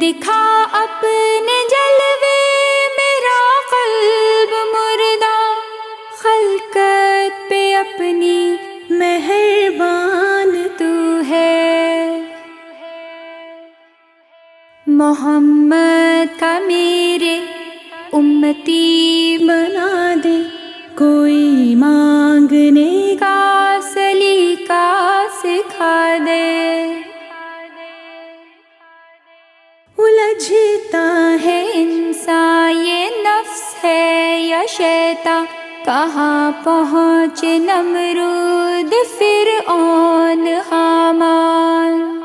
دکھا اپنے جلوے میرا قلب مردہ، خلقت پہ اپنی مہربان تو ہے۔ محمد کا میرے امتی بنا دے، کوئی مانگنے کا سلیقہ سکھا دے۔ الجھتا ہے انسان یہ نفس ہے یا شیطان، کہاں پہنچے نمرود فرعون حامان۔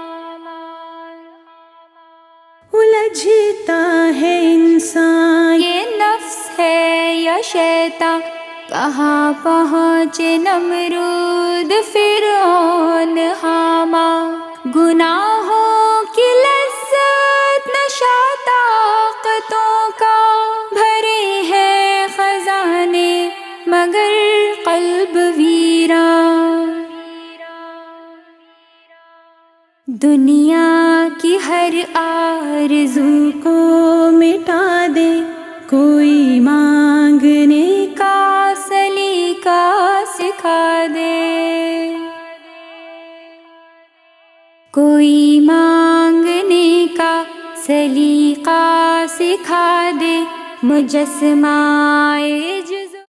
الجھتا ہے انسان یہ نفس ہے یا شیطان، کہاں پہنچے نمرود فرعون حامان۔ گناہوں کی لذت نشہ طاقتوں کا، بھرے ہیں خزانے مگر قلب ویران۔ دنیا کی ہر آرزو کو مٹا دے، کوئی مانگنے کا سلیقہ سکھا دے۔ کوئی مانگنے کا سلیقہ سکھا دے، مجسمہ